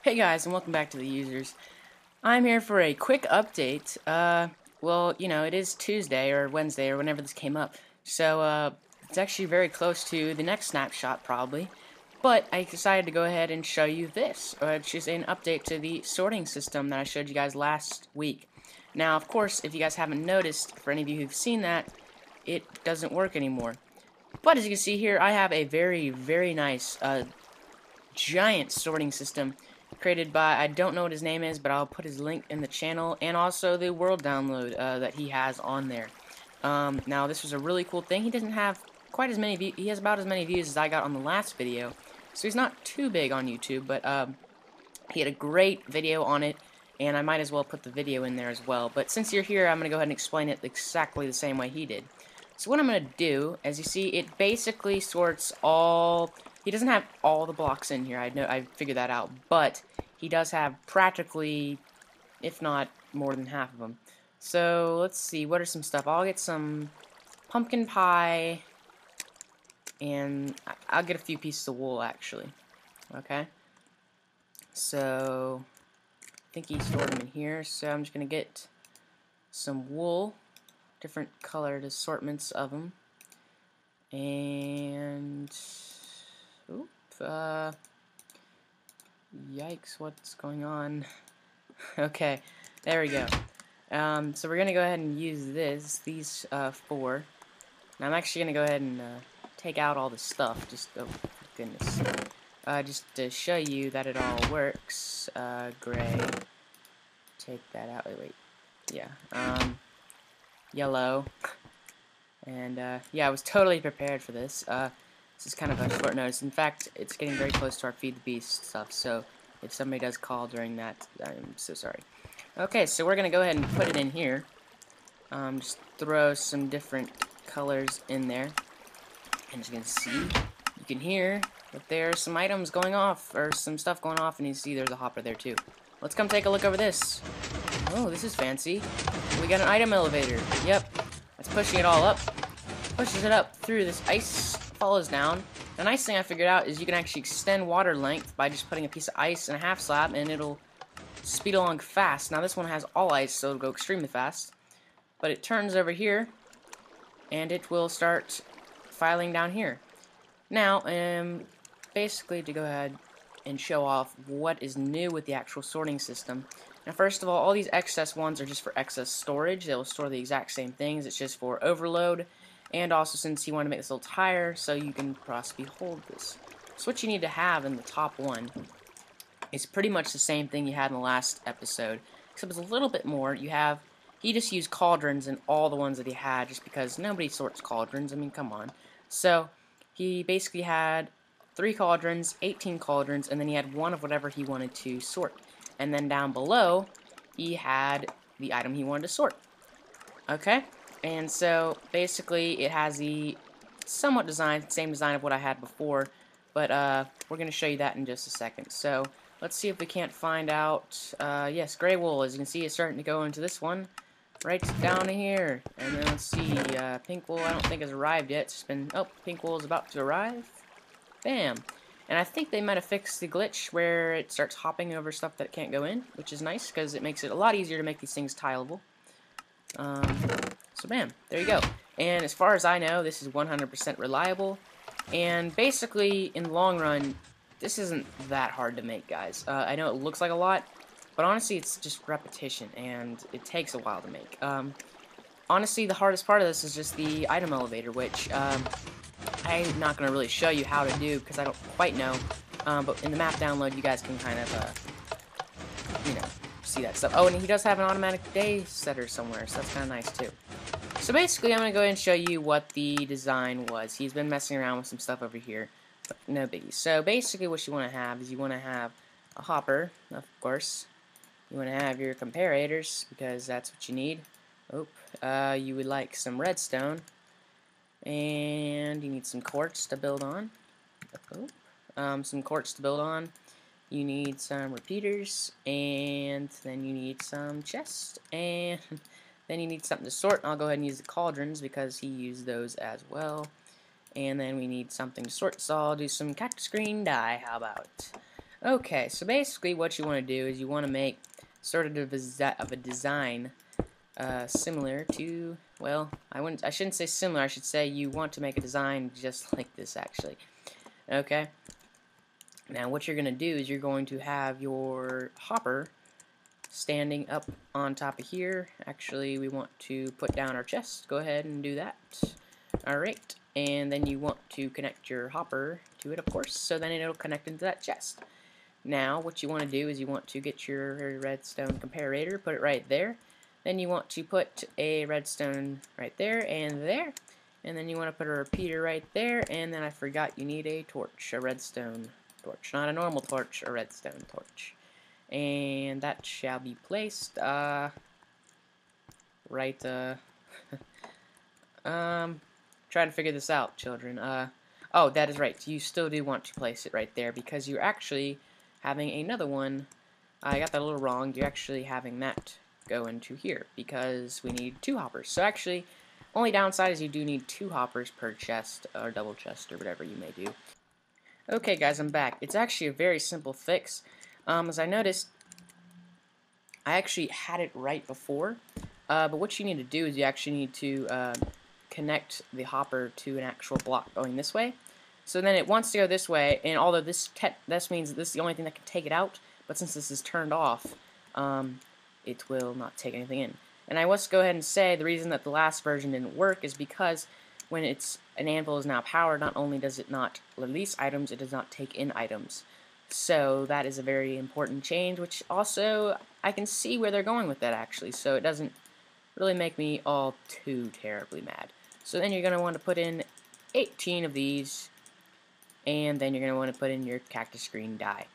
Hey guys, and welcome back to the users. I'm here for a quick update. Well, it is Tuesday or Wednesday or whenever this came up. So, it's actually very close to the next snapshot, probably. But I decided to go ahead and show you this. It's just an update to the sorting system that I showed you guys last week. Now, of course, if you guys haven't noticed, for any of you who've seen that, it doesn't work anymore. But as you can see here, I have a very, very nice, giant sorting system created by, I don't know what his name is, but I'll put his link in the channel, and also the world download that he has on there. Now this was a really cool thing. He doesn't have quite as many views. He has about as many views as I got on the last video, so he's not too big on YouTube, but he had a great video on it, and I might as well put the video in there as well. But since you're here, I'm going to go ahead and explain it exactly the same way he did. So what I'm going to do, as you see, it basically sorts all... He doesn't have all the blocks in here, I figured that out, but he does have practically, if not more than half of them. So, let's see, what are some stuff? I'll get some pumpkin pie, and I'll get a few pieces of wool, actually. Okay? So, I think he stored them in here, so I'm just going to get some wool, different colored assortments of them, and... Oop, yikes, what's going on? Okay, there we go. So we're gonna go ahead and use these four. And I'm actually gonna go ahead and take out all the stuff, just, oh goodness. Just to show you that it all works. Gray. Take that out, wait, yeah, yellow. And, yeah, I was totally prepared for this. This is kind of a short notice. In fact, it's getting very close to our Feed the Beast stuff, so if somebody does call during that, I'm so sorry. Okay, so we're going to go ahead and put it in here. Just throw some different colors in there. And as you can see, you can hear that there's some items going off, or some stuff going off, and you see there's a hopper there too. Let's come take a look over this. Oh, this is fancy. We got an item elevator. Yep, that's pushing it all up. Pushes it up through this ice, follows down. The nice thing I figured out is you can actually extend water length by just putting a piece of ice in a half slab, and it'll speed along fast. Now this one has all ice, so it'll go extremely fast. But it turns over here, and it will start filing down here. Now, basically to go ahead and show off what is new with the actual sorting system. Now first of all these excess ones are just for excess storage. They will store the exact same things. It's just for overload. And also, since you want to make this a little higher, so you can possibly hold this. So what you need to have in the top one is pretty much the same thing you had in the last episode, except it's a little bit more. He just used cauldrons in all the ones that he had, just because nobody sorts cauldrons. I mean, come on. So he basically had 3 cauldrons, 18 cauldrons, and then he had one of whatever he wanted to sort. And then down below, he had the item he wanted to sort. Okay? And so, basically, it has the somewhat same design of what I had before, but we're going to show you that in just a second. So, let's see if we can't find out, yes, gray wool, as you can see, is starting to go into this one, right down here. And then let's see, pink wool I don't think has arrived yet. It's just been, oh, pink wool is about to arrive. Bam. And I think they might have fixed the glitch where it starts hopping over stuff that can't go in, which is nice, because it makes it a lot easier to make these things tileable. So bam, there you go. And as far as I know, this is 100% reliable. And basically, in the long run, this isn't that hard to make, guys. I know it looks like a lot, but honestly, it's just repetition, and it takes a while to make. Honestly, the hardest part of this is just the item elevator, which I'm not going to really show you how to do, because I don't quite know. But in the map download, you guys can kind of, see that stuff. Oh, and he does have an automatic day setter somewhere, so that's kind of nice too. So basically, I'm going to go ahead and show you what the design was. He's been messing around with some stuff over here, but no biggie. So basically what you want to have is you want to have a hopper, of course. You want to have your comparators, because that's what you need. You would like some redstone, and you need some quartz to build on. Some quartz to build on. You need some repeaters, and then you need some chests, and then you need something to sort. I'll go ahead and use the cauldrons because he used those as well. And then we need something to sort, so I'll do some cactus green dye. How about? Okay, so basically what you want to do is you want to make sort of a design similar to, well, I shouldn't say similar, I should say you want to make a design just like this actually. Okay? Now what you're going to do is you're going to have your hopper standing up on top of here. Actually, we want to put down our chest. Go ahead and do that. Alright, and then you want to connect your hopper to it, of course, so then it'll connect into that chest. Now, what you want to do is you want to get your redstone comparator, put it right there. Then you want to put a redstone right there, and then you want to put a repeater right there, and then I forgot you need a torch, a redstone torch, not a normal torch, a redstone torch. And that shall be placed, right, trying to figure this out, children. Oh, that is right, you still do want to place it right there, because you're actually having another one. I got that a little wrong. You're actually having that go into here, because we need 2 hoppers. So actually, only downside is you do need 2 hoppers per chest, or double chest, or whatever you may do. Okay, guys, I'm back. It's actually a very simple fix. As I noticed, I actually had it right before, but what you need to do is you actually need to connect the hopper to an actual block going this way. So then it wants to go this way, and although this means that this is the only thing that can take it out, but since this is turned off, it will not take anything in. And I must go ahead and say the reason that the last version didn't work is because when an anvil is now powered, not only does it not release items, it does not take in items. So that is a very important change, which also I can see where they're going with that actually, so it doesn't really make me all too terribly mad. So then you're going to want to put in 18 of these, and then you're going to want to put in your cactus green dye.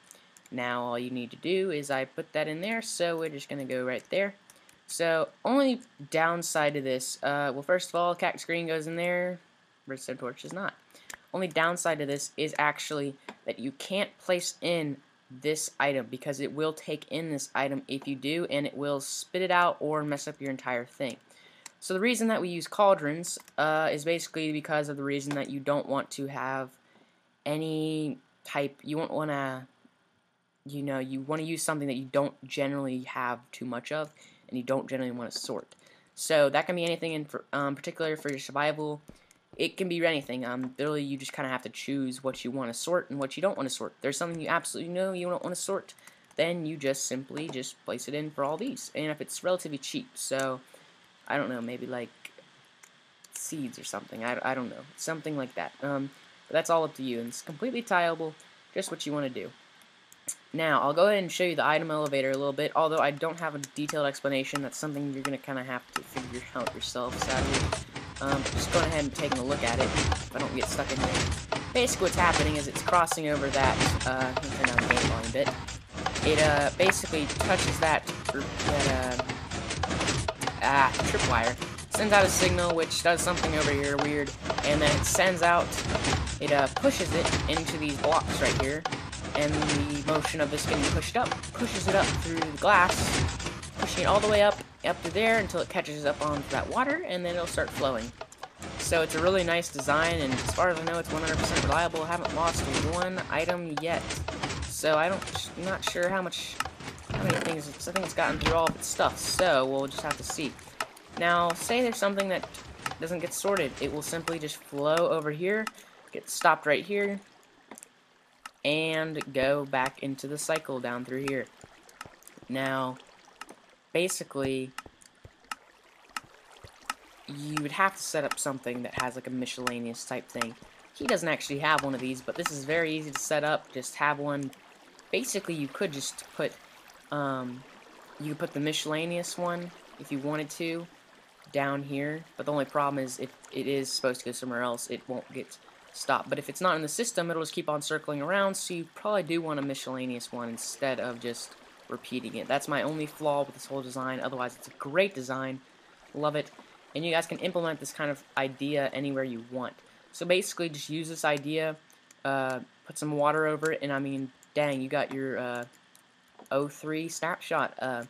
Now all you need to do is I put that in there, so we're just going to go right there. So only downside to this, well, first of all, cactus green goes in there, redstone torch does not. Only downside to this is actually that you can't place in this item, because it will take in this item if you do, and it will spit it out or mess up your entire thing. So the reason that we use cauldrons is basically because of the reason that you don't want to have any type, you won't want to, you want to use something that you don't generally have too much of, and you don't generally want to sort. So that can be anything in particular for your survival. It can be anything. Literally, you just kind of have to choose what you want to sort and what you don't want to sort. If there's something you absolutely know you don't want to sort, then you just simply place it in for all these. And if it's relatively cheap, so I don't know, maybe like seeds or something. I don't know, something like that. But that's all up to you, and it's completely tieable, just what you want to do. Now, I'll go ahead and show you the item elevator a little bit, although I don't have a detailed explanation. That's something you're going to kind of have to figure out yourself, sadly. Just going ahead and taking a look at it, if I don't get stuck in there. Basically what's happening is it's crossing over that, let me turn down the game volume a bit. It basically touches that tripwire, sends out a signal which does something over here weird, and then it sends out, it pushes it into these blocks right here, and the motion of this getting pushed up pushes it up through the glass, pushing it all the way up to there until it catches up onto that water, and then it'll start flowing. So it's a really nice design, and as far as I know, it's 100% reliable. I haven't lost one item yet, so I'm not sure how many things. I think it's gotten through all of its stuff, so we'll just have to see. Now, say there's something that doesn't get sorted, it will simply just flow over here, get stopped right here, and go back into the cycle down through here. Now, basically, you would have to set up something that has like a miscellaneous type thing. He doesn't actually have one of these, but this is very easy to set up. Just have one. Basically, you could just put, you could put the miscellaneous one, if you wanted to, down here. But the only problem is if it is supposed to go somewhere else, it won't get stopped. But if it's not in the system, it'll just keep on circling around, so you probably do want a miscellaneous one instead of just repeating it. That's my only flaw with this whole design. Otherwise, it's a great design. Love it. And you guys can implement this kind of idea anywhere you want. So basically, just use this idea, put some water over it, and I mean, dang, you got your 03 snapshot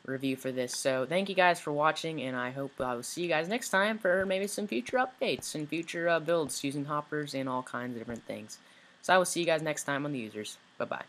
review for this. So thank you guys for watching, and I hope I will see you guys next time for maybe some future updates and future builds using hoppers and all kinds of different things. So I will see you guys next time on the users. Bye-bye.